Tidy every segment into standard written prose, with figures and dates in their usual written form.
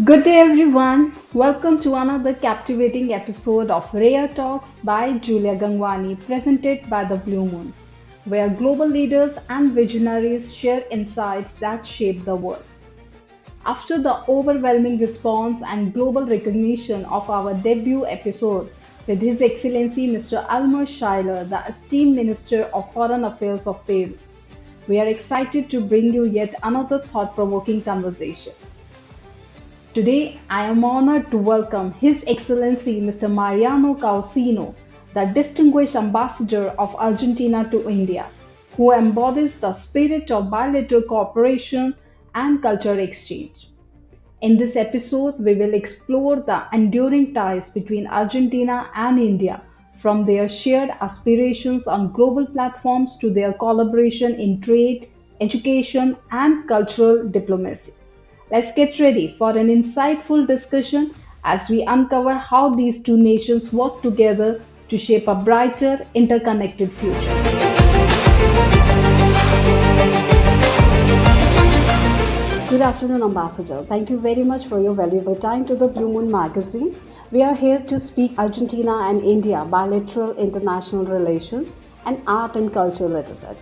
Good day, everyone. Welcome to another captivating episode of Rare Talks by Jjuliaa Gangwani, presented by the Blue Moon, where global leaders and visionaries share insights that shape the world. After the overwhelming response and global recognition of our debut episode with His Excellency Mr. Almer Schuyler, the esteemed Minister of Foreign Affairs of Peru, we are excited to bring you yet another thought provoking conversation. Today, I am honored to welcome His Excellency Mr. Mariano Caucino, the distinguished ambassador of Argentina to India, who embodies the spirit of bilateral cooperation and cultural exchange. In this episode, we will explore the enduring ties between Argentina and India, from their shared aspirations on global platforms to their collaboration in trade, education, and cultural diplomacy. Let's get ready for an insightful discussion as we uncover how these two nations work together to shape a brighter, interconnected future. Good afternoon, Ambassador. Thank you very much for your valuable time to the Blue Moon magazine. We are here to speak Argentina and India bilateral international relation and art and culture little bit.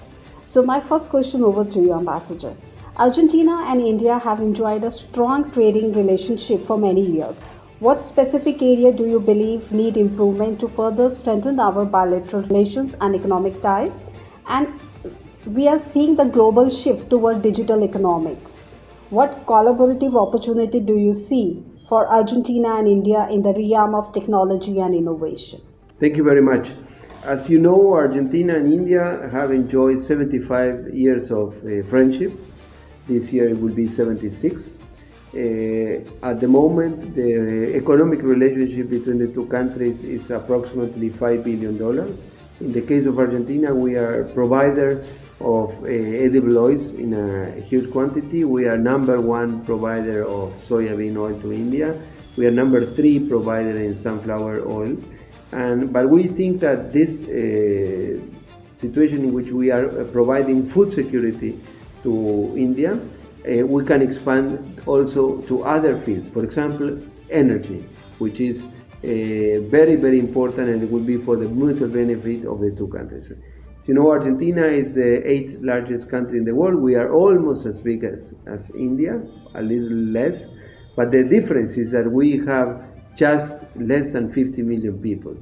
So my first question over to you, Ambassador. Argentina and India have enjoyed a strong trading relationship for many years. What specific area do you believe need improvement to further strengthen our bilateral relations and economic ties? And we are seeing the global shift toward digital economics. What collaborative opportunity do you see for Argentina and India in the realm of technology and innovation? Thank you very much. As you know, Argentina and India have enjoyed 75 years of friendship. This year it will be 76. At the moment, the economic relationship between the two countries is approximately $5 billion. In the case of Argentina, we are a provider of edible oils in a huge quantity. We are number one provider of soybean oil to India. We are number three provider in sunflower oil. But we think that this situation in which we are providing food security to India, we can expand also to other fields. For example, energy, which is very, very important, and it will be for the mutual benefit of the two countries. You know, Argentina is the 8th largest country in the world. We are almost as big as India, a little less. But the difference is that we have just less than 50 million people.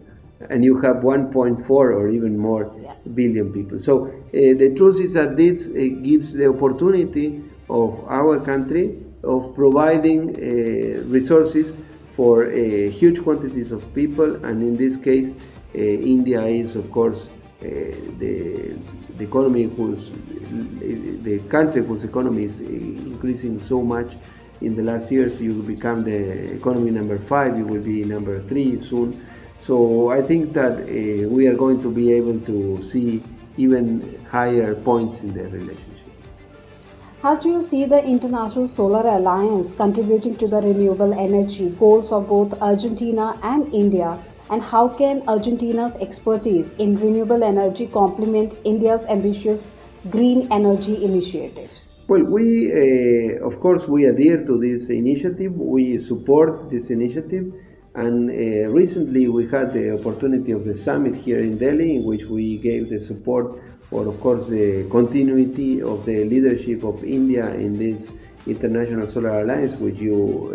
And you have 1.4 or even more billion people. So the truth is that this gives the opportunity of our country of providing resources for huge quantities of people. And in this case, India is, of course, the country whose economy is increasing so much in the last years. You will become the economy number 5. You will be number 3 soon. So I think that we are going to be able to see even higher points in the relationship. How do you see the International Solar Alliance contributing to the renewable energy goals of both Argentina and India? And how can Argentina's expertise in renewable energy complement India's ambitious green energy initiatives? Well, of course, we adhere to this initiative. We support this initiative. And recently we had the opportunity of the summit here in Delhi, in which we gave the support for, of course, the continuity of the leadership of India in this International Solar Alliance, which you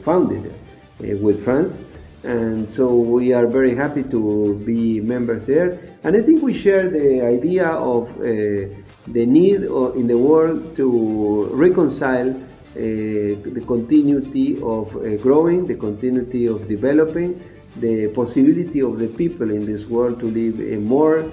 founded with France. And so we are very happy to be members there. And I think we share the idea of the need in the world to reconcile the continuity of growing, the continuity of developing, the possibility of the people in this world to live more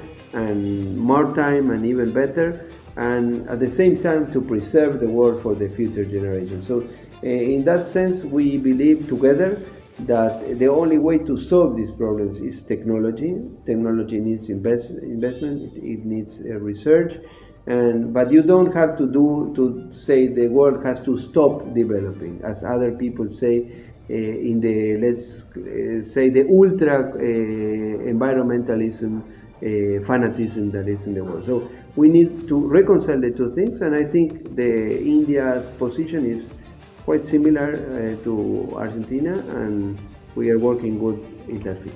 time and even better, and at the same time to preserve the world for the future generations. So in that sense, we believe together that the only way to solve these problems is technology. Technology needs investment, it needs research. But you don't have to say the world has to stop developing, as other people say in the, let's say, the ultra environmentalism, fanatism that is in the world. So we need to reconcile the two things, and I think India's position is quite similar to Argentina, and we are working good in that field.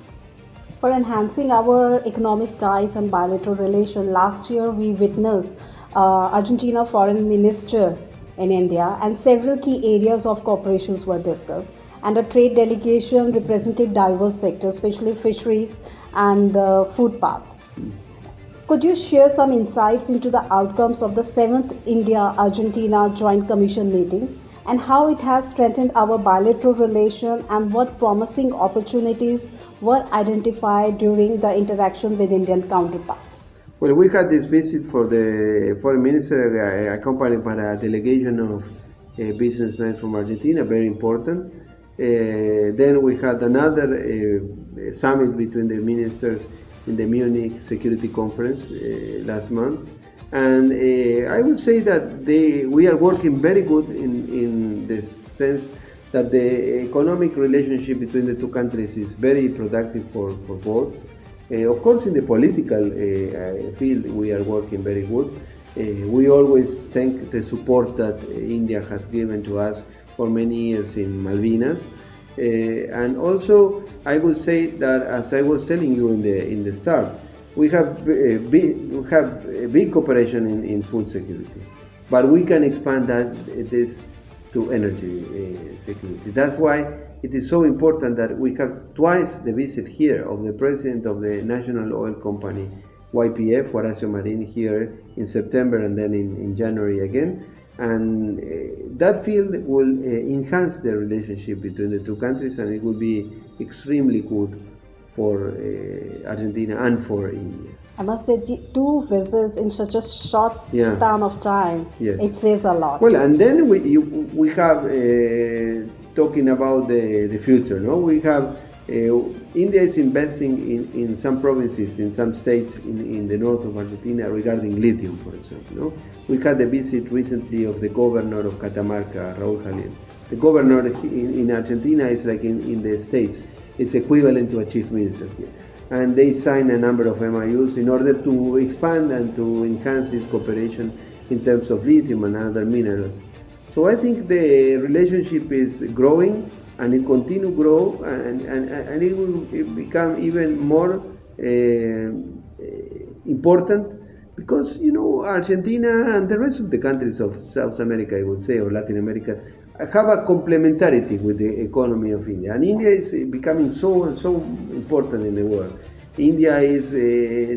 For enhancing our economic ties and bilateral relations, last year we witnessed Argentina Foreign Minister in India, and several key areas of cooperations were discussed. And a trade delegation represented diverse sectors, especially fisheries and food path. Could you share some insights into the outcomes of the 7th India-Argentina Joint Commission meeting and how it has strengthened our bilateral relation and what promising opportunities were identified during the interaction with Indian counterparts? Well, we had this visit for the foreign minister accompanied by a delegation of businessmen from Argentina, very important. Then we had another summit between the ministers in the Munich Security Conference last month. And I would say that we are working very good in the sense that the economic relationship between the two countries is very productive for both. Of course, in the political field, we are working very good. We always thank the support that India has given to us for many years in Malvinas. And also, I would say that, as I was telling you in the start, we have big cooperation in food security, but we can expand this to energy security. That's why it is so important that we have twice the visit here of the president of the national oil company YPF, Horacio Marin, here in September and then in January again. And that field will enhance the relationship between the two countries, and it will be extremely good for Argentina and for India. I must say, two visits in such a short span of time, yes. It says a lot. Well, and then we have, talking about the future, no? We have, India is investing in some provinces, in some states in the north of Argentina regarding lithium, for example. No? We had the visit recently of the governor of Catamarca, Raúl Jalil. The governor in Argentina is like in the States, is equivalent to a chief minister here. And they signed a number of MOUs in order to expand and to enhance this cooperation in terms of lithium and other minerals. So I think the relationship is growing, and it continue to grow, and it will become even more important, because, you know, Argentina and the rest of the countries of South America, I would say, or Latin America, have a complementarity with the economy of India. And India is becoming so important in the world. India is the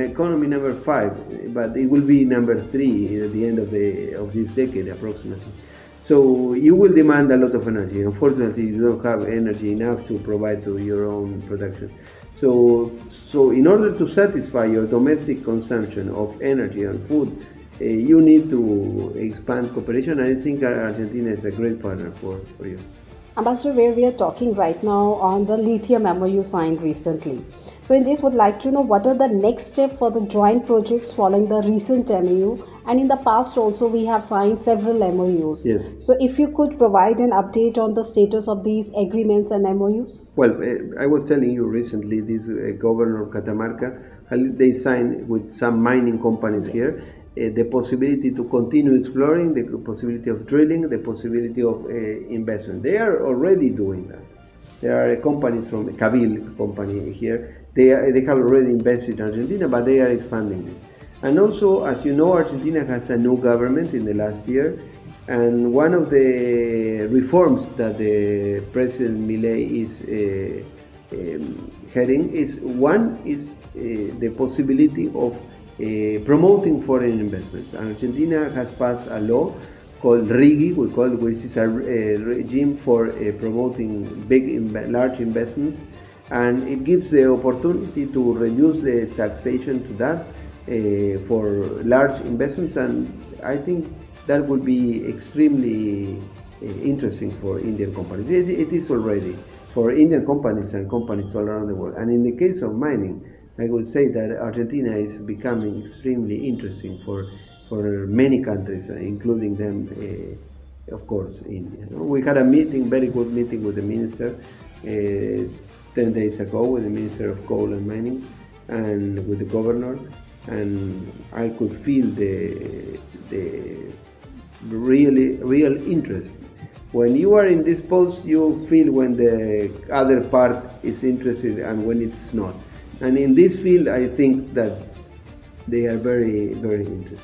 economy number 5, but it will be number 3 at the end of this decade, approximately. So you will demand a lot of energy. Unfortunately, you don't have energy enough to provide to your own production. So in order to satisfy your domestic consumption of energy and food, you need to expand cooperation. I think Argentina is a great partner for you. Ambassador, where we are talking right now on the lithium MOU signed recently. So in this, would like to know what are the next steps for the joint projects following the recent MOU, and in the past also we have signed several MOUs. Yes. So if you could provide an update on the status of these agreements and MOUs. Well, I was telling you recently, this governor of Catamarca, they signed with some mining companies here. The possibility to continue exploring, the possibility of drilling, the possibility of investment. They are already doing that. There are companies from Cabil company here. They have already invested in Argentina, but they are expanding this. And also, as you know, Argentina has a new government in the last year, and one of the reforms that the President Milei is heading is the possibility of promoting foreign investments. Argentina has passed a law called RIGI, which is a regime for promoting large investments, and it gives the opportunity to reduce the taxation to that for large investments, and I think that would be extremely interesting for Indian companies. It is already for Indian companies and companies all around the world. And in the case of mining, I would say that Argentina is becoming extremely interesting for many countries, including them, of course, India. We had a meeting, very good meeting with the minister 10 days ago, with the Minister of Coal and Mining and with the governor, and I could feel the real interest. When you are in this post, you feel when the other part is interested and when it's not. And in this field, I think that they are very interested.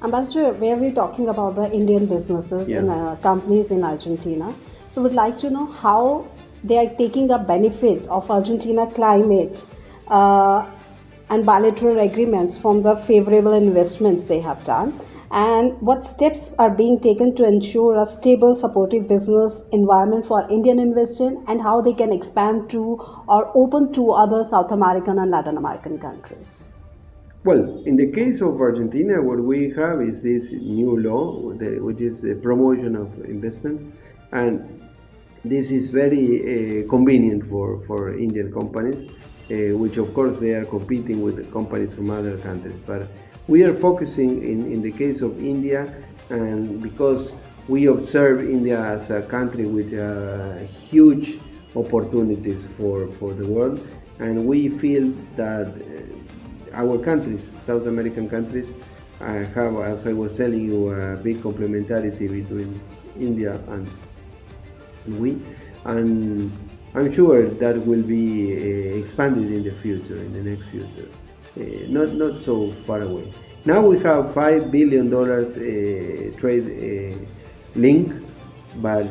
Ambassador, where we're talking about the Indian businesses and companies in Argentina, so we'd like to know how they are taking the benefits of Argentina climate and bilateral agreements from the favorable investments they have done, and what steps are being taken to ensure a stable, supportive business environment for Indian investors, and how they can expand to or open to other South American and Latin American countries. Well, in the case of Argentina, what we have is this new law, which is the promotion of investments, and this is very convenient for Indian companies, which of course they are competing with companies from other countries. But we are focusing in the case of India, and because we observe India as a country with huge opportunities for the world, and we feel that our countries, South American countries, have, as I was telling you, a big complementarity between India and we, and I'm sure that will be expanded in the future, in the next future, not so far away. Now we have $5 billion trade link, but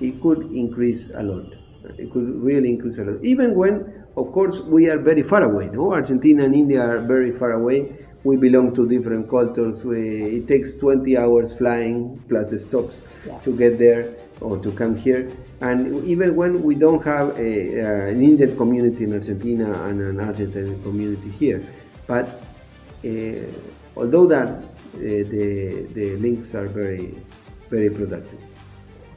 it could increase a lot. It could really increase a lot, even when, of course, we are very far away. No, Argentina and India are very far away. We belong to different cultures. It takes 20 hours flying plus the stops to get there or to come here. And even when we don't have an Indian community in Argentina and an Argentine community here, but although that the links are very productive.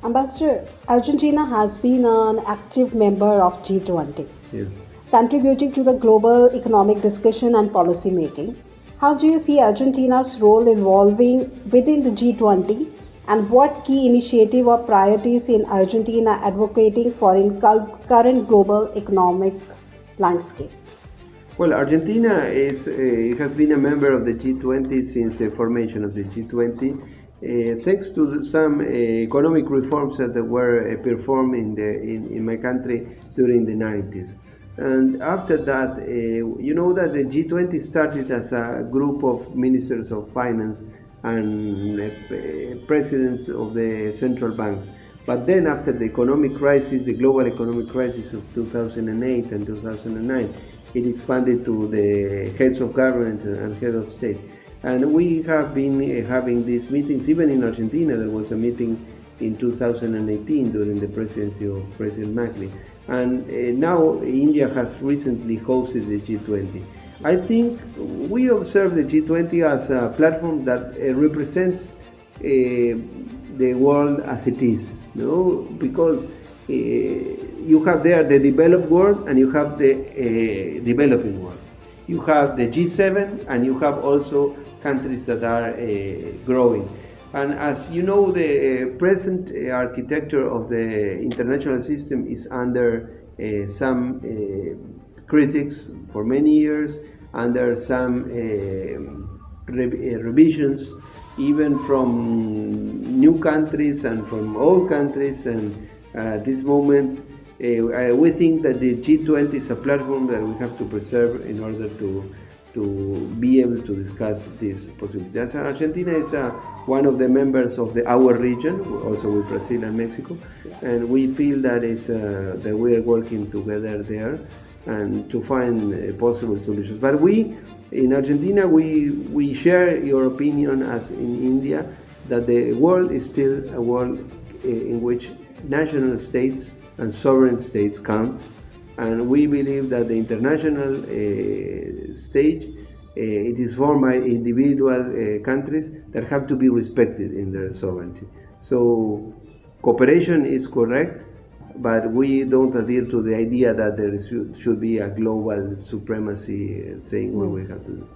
Ambassador, Argentina has been an active member of G20. Yeah. Contributing to the global economic discussion and policy making. How do you see Argentina's role evolving within the G20, and what key initiative or priorities in Argentina advocating for in current global economic landscape? Well, Argentina has been a member of the G20 since the formation of the G20, thanks to some economic reforms that were performed in my country during the 90s. And after that, you know that the G20 started as a group of ministers of finance and presidents of the central banks. But then after the economic crisis, the global economic crisis of 2008 and 2009, it expanded to the heads of government and heads of state. And we have been having these meetings, even in Argentina. There was a meeting in 2018 during the presidency of President Macri. And now India has recently hosted the G20. I think we observe the G20 as a platform that represents the world as it is, because you have there the developed world and you have the developing world. You have the G7 and you have also countries that are growing. And as you know, the present architecture of the international system is under some critics for many years, under some revisions, even from new countries and from old countries. And at this moment, we think that the G20 is a platform that we have to preserve in order to be able to discuss this possibility. As Argentina is one of the members of our region, also with Brazil and Mexico, and we feel that that we are working together there and to find possible solutions. But we, in Argentina, we share your opinion as in India, that the world is still a world in which national states and sovereign states count. And we believe that the international stage, it is formed by individual countries that have to be respected in their sovereignty. So cooperation is correct, but we don't adhere to the idea that there should be a global supremacy saying what we have to do.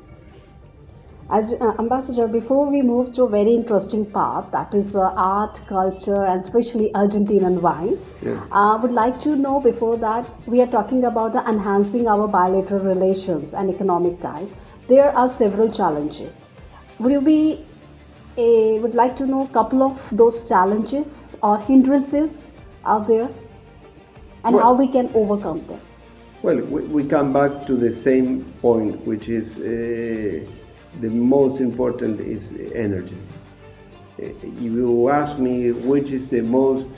As Ambassador, before we move to a very interesting part, that is art, culture, and especially Argentinian wines, I would like to know before that, we are talking about the enhancing our bilateral relations and economic ties. There are several challenges. Would you be I would like to know a couple of those challenges or hindrances out there and how we can overcome them. Well, we come back to the same point, which is the most important is energy. If you ask me which is the most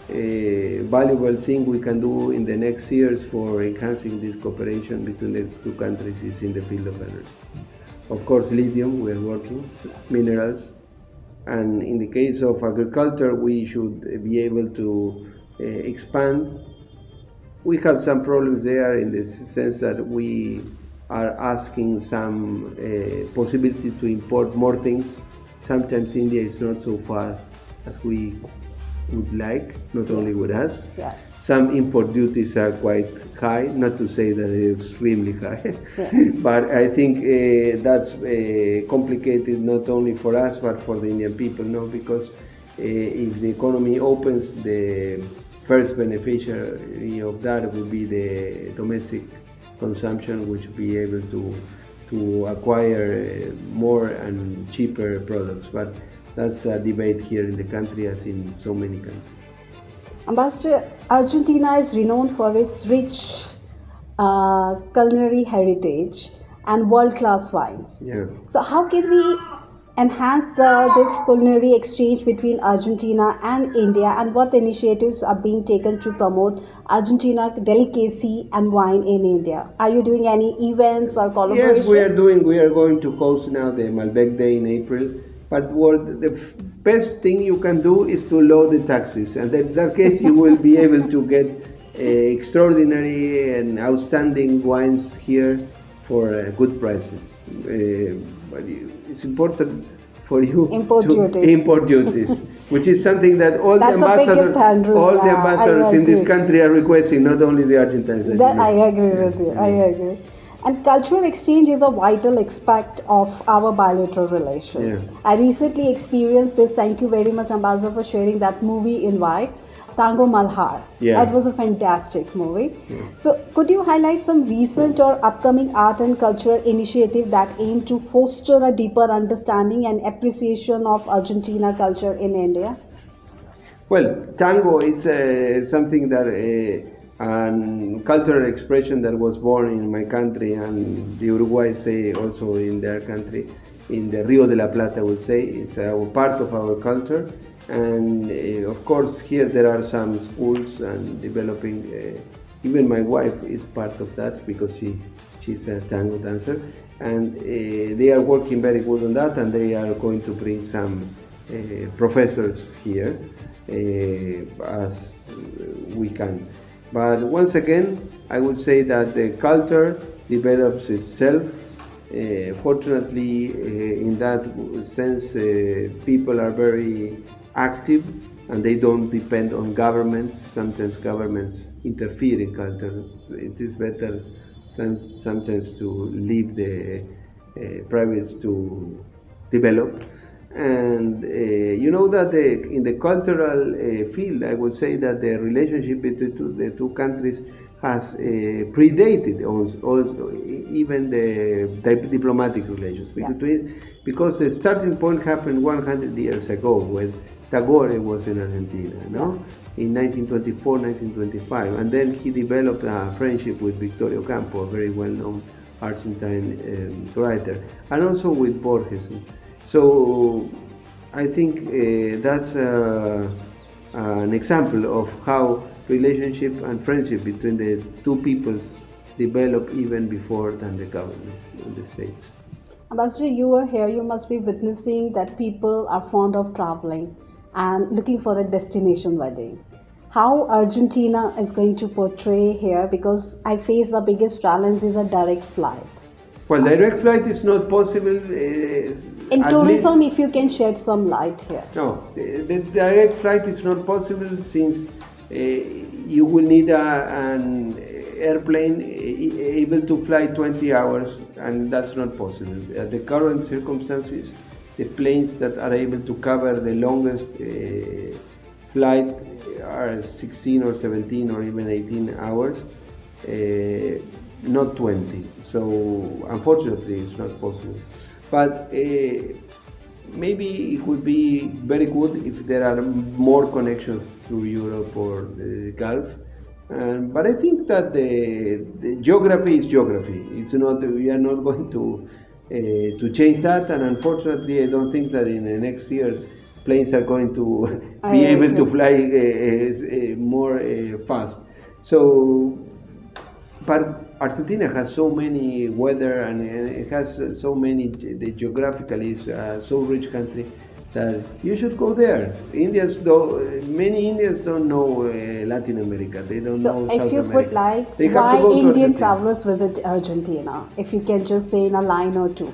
valuable thing we can do in the next years for enhancing this cooperation between the two countries is in the field of energy. Of course, lithium, we are working, minerals, and in the case of agriculture, we should be able to expand. We have some problems there in the sense that we are asking some possibility to import more things. Sometimes India is not so fast as we would like, not only with us. Yeah. Some import duties are quite high, not to say that they're extremely high, but I think that's complicated not only for us but for the Indian people, no? Because if the economy opens, the first beneficiary of that will be the domestic consumption, which will be able to acquire more and cheaper products. But that's a debate here in the country as in so many countries. Ambassador, Argentina is renowned for its rich culinary heritage and world-class wines. Yeah. So how can we enhance this culinary exchange between Argentina and India, and what initiatives are being taken to promote Argentina delicacy and wine in India? Are you doing any events or collaborations? Yes, we are doing. We are going to host now the Malbec Day in April. But what the best thing you can do is to lower the taxes, and in that case you will be able to get extraordinary and outstanding wines here for good prices. But it's important for you import duties, which is something that all That's the ambassadors in this country are requesting, not only the Argentines. I agree with you. I agree. And cultural exchange is a vital aspect of our bilateral relations. Yeah. I recently experienced this. Thank you very much, Ambassador, for sharing that movie invite, Tango Malhar. Yeah. It was a fantastic movie. Yeah. So could you highlight some recent or upcoming art and cultural initiative that aim to foster a deeper understanding and appreciation of Argentina culture in India? Well, tango is something that and cultural expression that was born in my country, and the Uruguay say also in their country, in the Rio de la Plata, I would say. It's a part of our culture, and of course here there are some schools and developing, even my wife is part of that because she's a tango dancer, and they are working very good on that, and they are going to bring some professors here as we can. But once again, I would say that the culture develops itself. Fortunately, in that sense, people are very active and they don't depend on governments. Sometimes governments interfere in culture. It is better sometimes to leave the privates to develop. And you know that in the cultural field, I would say that the relationship between the two countries has predated also even the diplomatic relations. Because the starting point happened 100 years ago when Tagore was in Argentina, no? In 1924, 1925. And then he developed a friendship with Victorio Campo, a very well-known Argentine writer, and also with Borges. So I think that's an example of how relationship and friendship between the two peoples develop even before than the governments in the states. Ambassador, you are here, you must be witnessing that people are fond of traveling and looking for a destination wedding. How Argentina is going to portray here, because I face the biggest challenge is a direct flight. Well, direct flight is not possible. In tourism, if you can shed some light here. No, the direct flight is not possible since you will need an airplane able to fly 20 hours, and that's not possible. At the current circumstances, the planes that are able to cover the longest flight are 16 or 17 or even 18 hours. Not 20. So unfortunately it's not possible. But maybe it would be very good if there are more connections through Europe or the Gulf. But I think that the geography is geography. It's not. We are not going to change that. And unfortunately, I don't think that in the next years planes are going to I be able to agree. fly more fast. So, but Argentina has so many weather and it has so many. The geographically is so rich country that you should go there. Indians, though, many Indians don't know Latin America. They don't So, know if South you put America. like They have to why go to Indian Argentina. travelers visit Argentina, if you can just say in a line or two.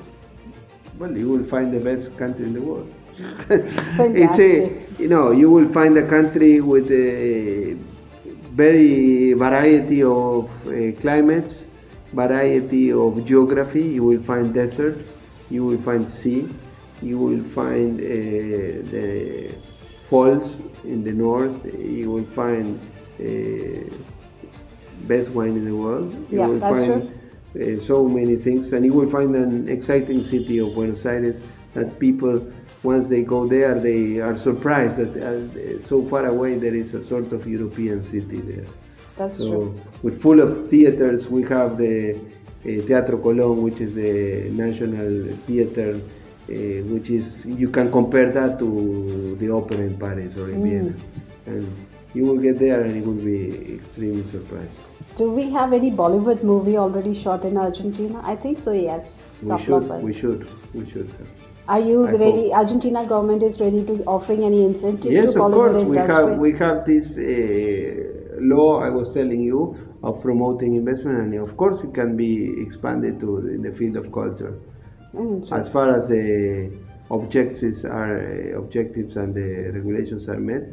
Well, you will find the best country in the world. It's Fantastic. you will find a country with a very variety of climates, variety of geography. You will find desert, you will find sea, you will find the falls in the north. You will find best wine in the world. You Yeah, will that's find true. so many things, and you will find an exciting city of Buenos Aires that people, once they go there, they are surprised that so far away there is a sort of European city there. That's So, true. with full of theaters, we have the Teatro Colón, which is the national theater, which is you can compare that to the opera in Paris or in Vienna, and you will get there and you will be extremely surprised. Do we have any Bollywood movie already shot in Argentina? I think so, yes. We Couple of should, we films. should, we should have. Are you I ready? hope. Argentina government is ready to offering any incentive Yes, to of Bollywood course. industry? We have this law I was telling you of promoting investment, and of course it can be expanded to in the field of culture. As Interesting. far as the objectives and the regulations are met,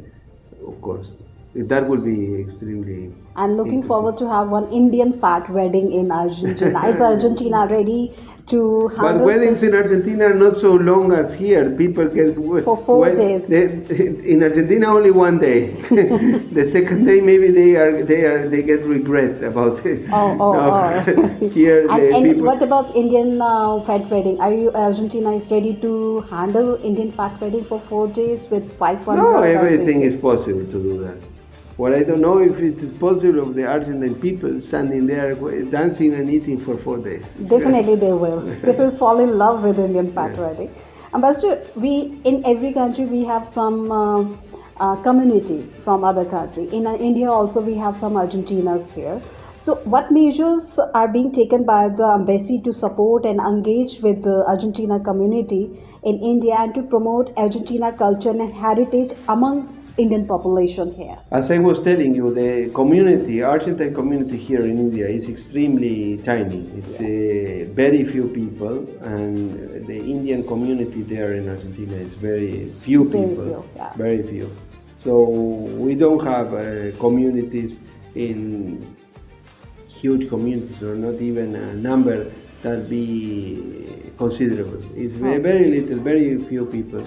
of course, that will be extremely And looking interesting. forward to have one Indian fat wedding in Argentina. Is Argentina ready to But handle weddings such in Argentina are not so long as here. People get for 4 days? in Argentina only one day. The second day maybe they get regret about it. Oh, oh, No, oh. here the And people. what about Indian fat wedding? Are you Argentina is ready to handle Indian fat wedding for 4 days with No, 500 everything is Argentines? possible to do that. What I don't know if it is possible of the Argentine people standing there dancing and eating for 4 days. Definitely they will. They will fall in love with Indian fat wedding. Ambassador, we in every country we have some community from other country. In India also we have some Argentinas here. So what measures are being taken by the embassy to support and engage with the Argentina community in India and to promote Argentina culture and heritage among Indian population here? As I was telling you, the community, Argentine community here in India is extremely tiny. It's very few people, and the Indian community there in Argentina is very few Very people, few, yeah. very few. So we don't have communities in huge communities, or not even a number that be considerable. It's very little, very few people.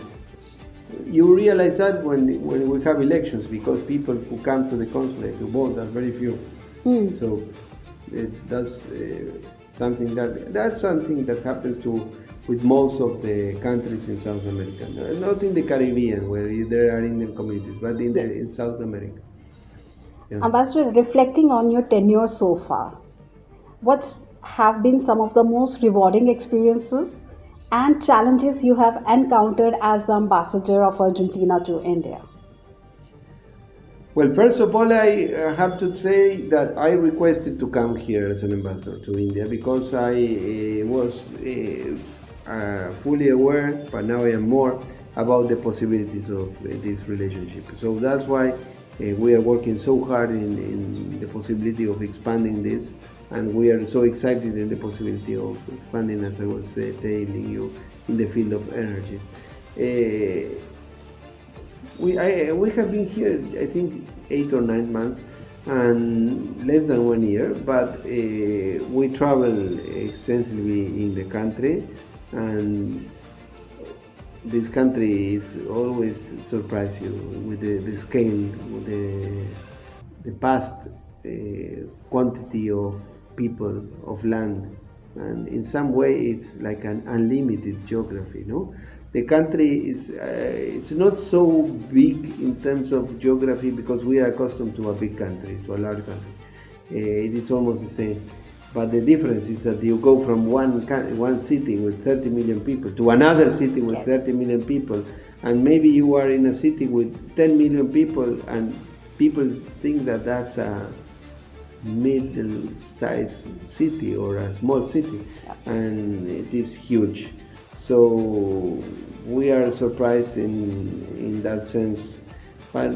You realize that when we have elections, because people who come to the consulate to vote are very few. So that's something that happens with most of the countries in South America. Not in the Caribbean where there are Indian communities, but in Yes. South America. Yeah. Ambassador, reflecting on your tenure so far, what have been some of the most rewarding experiences and challenges you have encountered as the ambassador of Argentina to India? Well, first of all, I have to say that I requested to come here as an ambassador to India because I was fully aware, but now I am more about the possibilities of this relationship. So that's why we are working so hard in the possibility of expanding this, and we are so excited in the possibility of expanding, as I was telling you, in the field of energy. We have been here, I think, 8 or 9 months and less than 1 year, but we travel extensively in the country, and this country is always surprise you with the scale, with the vast quantity of people, of land, and in some way it's like an unlimited geography, no? The country is it's not so big in terms of geography because we are accustomed to a big country, to a large country. It is almost the same. But the difference is that you go from one city with 30 million people to another city with 30 million people, and maybe you are in a city with 10 million people, and people think that that's a middle-sized city or a small city, and it is huge. So we are surprised in that sense. But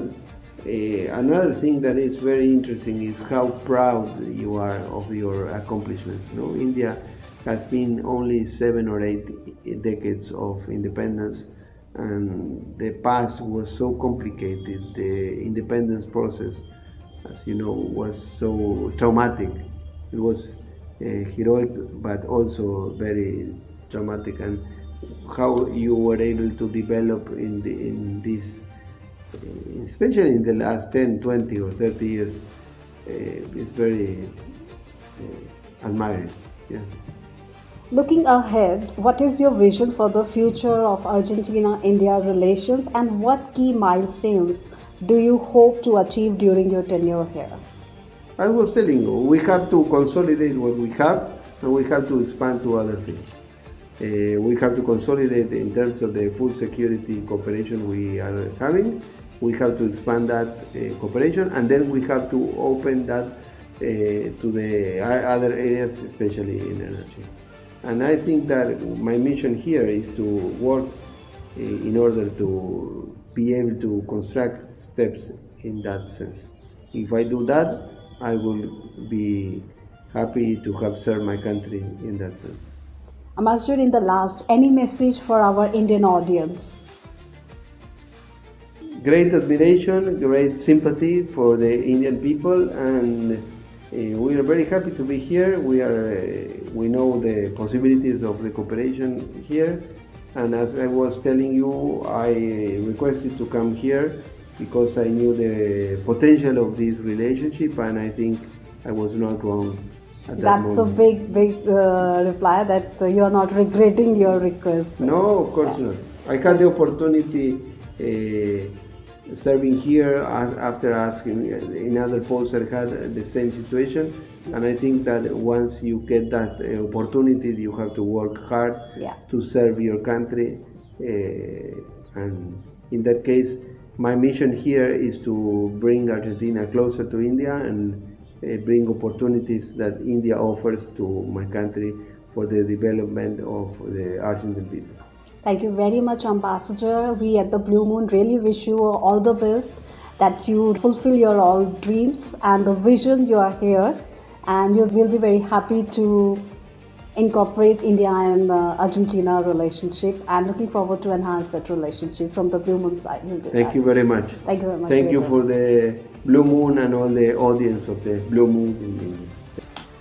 another thing that is very interesting is how proud you are of your accomplishments. India has been only 7 or 8 decades of independence, and the past was so complicated. The independence process, as you know, was so traumatic. It was heroic, but also very traumatic. And how you were able to develop in this, especially in the last 10, 20 or 30 years, is very admiring. Yeah. Looking ahead, what is your vision for the future of Argentina-India relations, and what key milestones do you hope to achieve during your tenure here? I was telling you, we have to consolidate what we have, and we have to expand to other things. We have to consolidate in terms of the food security cooperation we are having. We have to expand that cooperation, and then we have to open that to the other areas, especially in energy. And I think that my mission here is to work in order to be able to construct steps in that sense. If I do that, I will be happy to have served my country in that sense. Ambassador, in the last, any message for our Indian audience? Great admiration, great sympathy for the Indian people, and we are very happy to be here. We know the possibilities of the cooperation here, and as I was telling you, I requested to come here because I knew the potential of this relationship, and I think I was not wrong at that That's moment. a big reply that you are not regretting your request. No, of course not. I had the opportunity serving here after asking in other posts that had the same situation, and I think that once you get that opportunity, you have to work hard to serve your country, and in that case, my mission here is to bring Argentina closer to India and bring opportunities that India offers to my country for the development of the Argentine people. Thank you very much, Ambassador. We at the Blue Moon really wish you all the best, that you fulfill your all dreams and the vision you are here, and you will be very happy to incorporate India and Argentina relationship, and looking forward to enhance that relationship from the Blue Moon side. We'll Thank you very much. Thank you very much. Thank you for the Blue Moon and all the audience of the Blue Moon.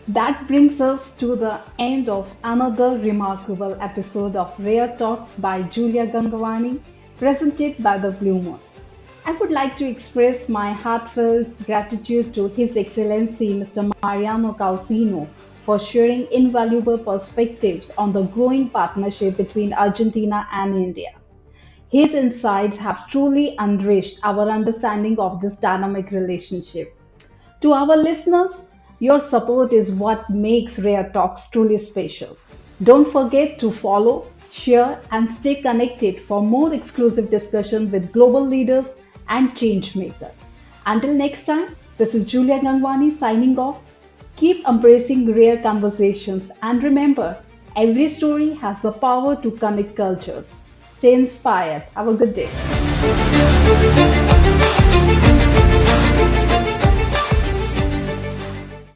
That brings us to the end of another remarkable episode of Rare Talks by Jjuliaa Gangwani, presented by the Blue Moon. I would like to express my heartfelt gratitude to His Excellency Mr. Mariano Caucino for sharing invaluable perspectives on the growing partnership between Argentina and India. His insights have truly enriched our understanding of this dynamic relationship. To our listeners, your support is what makes Rare Talks truly special. Don't forget to follow, share, and stay connected for more exclusive discussion with global leaders and change makers. Until next time, this is Jjuliaa Gangwani signing off. Keep embracing rare conversations, and remember, every story has the power to connect cultures. Stay inspired. Have a good day.